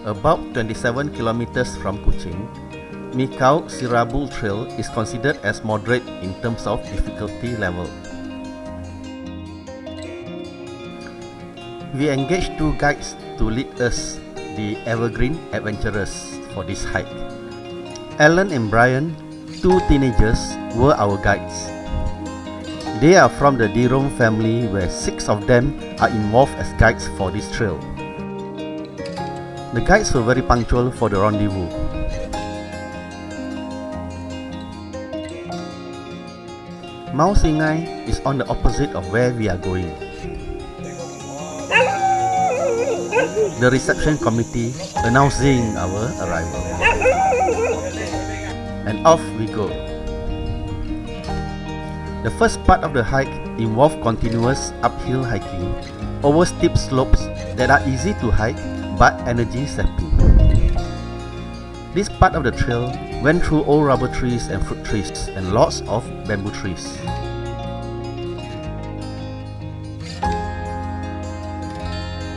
About 27 kilometers from Kuching, Mikauk Sirabu trail is considered as moderate in terms of difficulty level. We engaged two guides to lead us, the evergreen adventurers, for this hike. Alan and Brian, two teenagers, were our guides. They are from the Dirom family, where 6 of them are involved as guides for this trail. The guides were very punctual for the rendezvous. Mount Singai is on the opposite of where we are going. The reception committee announcing our arrival. And off we go. The first part of the hike involved continuous uphill hiking over steep slopes that are easy to hike but energy sapping. This part of the trail went through old rubber trees and fruit trees and lots of bamboo trees.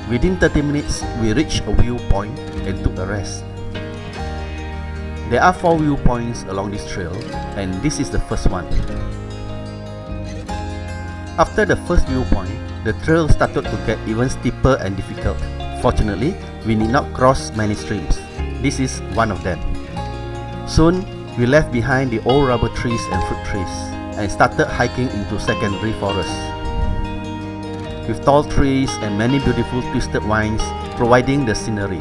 Within 30 minutes, we reached a viewpoint and took a rest. There are 4 viewpoints along this trail, and this is the first one. After the first viewpoint, the trail started to get even steeper and difficult. Fortunately, we need not cross many streams. This is one of them. Soon, we left behind the old rubber trees and fruit trees and started hiking into secondary forests, with tall trees and many beautiful twisted vines providing the scenery.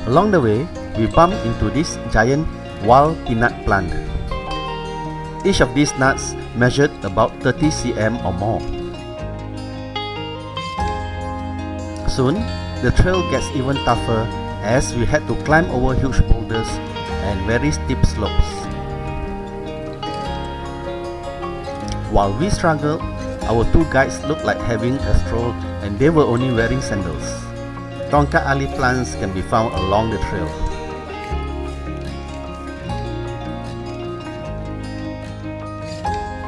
Along the way, we bumped into this giant wild peanut plant. Each of these nuts measured about 30 cm or more. Soon, the trail gets even tougher as we had to climb over huge boulders and very steep slopes. While we struggled, our 2 guides looked like having a stroll and they were only wearing sandals. Tongkat ali plants can be found along the trail.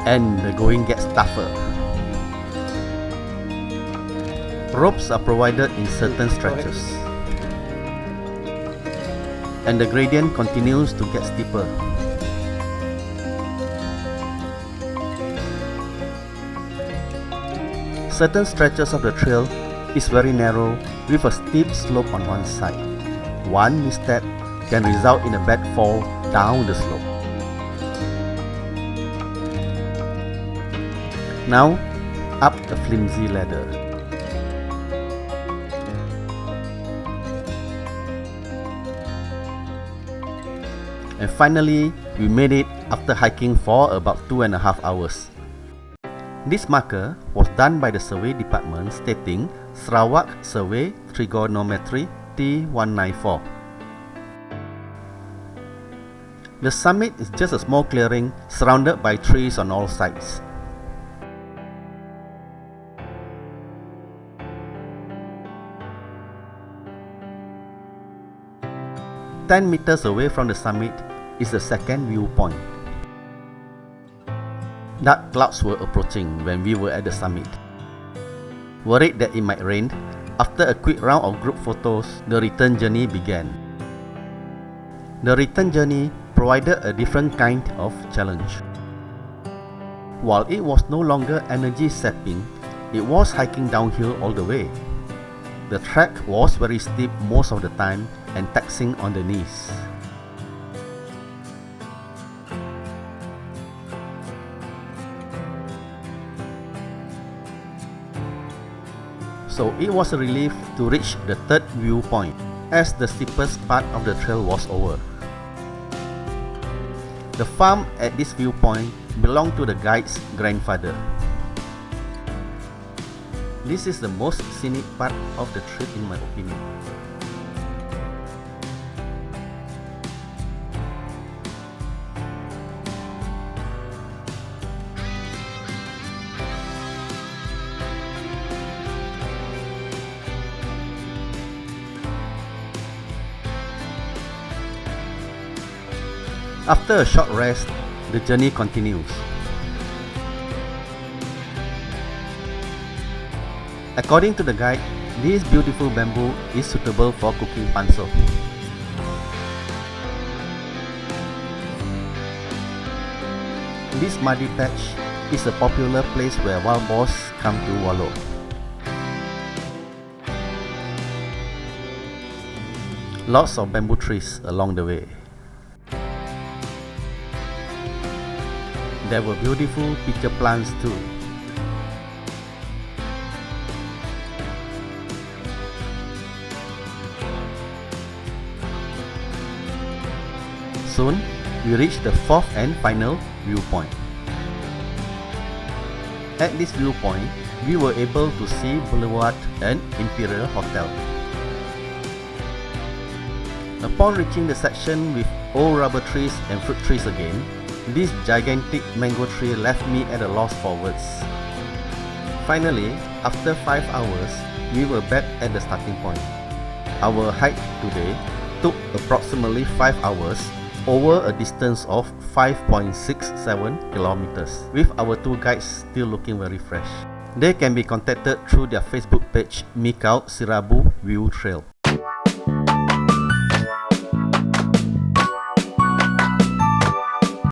And the going gets tougher. Ropes are provided in certain stretches, and the gradient continues to get steeper. Certain stretches of the trail is very narrow with a steep slope on one side. One misstep can result in a bad fall down the slope. Now, up a flimsy ladder. And finally, we made it after hiking for about 2.5 hours. This marker was done by the survey department stating Sarawak Survey Trigonometry T194. The summit is just a small clearing surrounded by trees on all sides. "10 meters away from the summit is the second viewpoint. Dark clouds were approaching when we were at the summit. Worried that it might rain, after a quick round of group photos, the return journey began. The return journey provided a different kind of challenge. While it was no longer energy sapping, it was hiking downhill all the way. The track was very steep most of the time and taxing on the knees. So it was a relief to reach the third viewpoint, as the steepest part of the trail was over. The farm at this viewpoint belonged to the guide's grandfather. This is the most scenic part of the trip in my opinion. After a short rest, the journey continues. According to the guide, this beautiful bamboo is suitable for cooking panso. This muddy patch is a popular place where wild boars come to wallow. Lots of bamboo trees along the way. There were beautiful pitcher plants too. Soon, we reached the fourth and final viewpoint. At this viewpoint, we were able to see Boulevard and Imperial Hotel. Upon reaching the section with old rubber trees and fruit trees again, this gigantic mango tree left me at a loss for words. Finally, after 5 hours, we were back at the starting point. Our hike today took approximately 5 hours over a distance of 5.67 kilometers, with our tour guides still looking very fresh. They can be contacted through their Facebook page Mikauk Sirabu View Trail.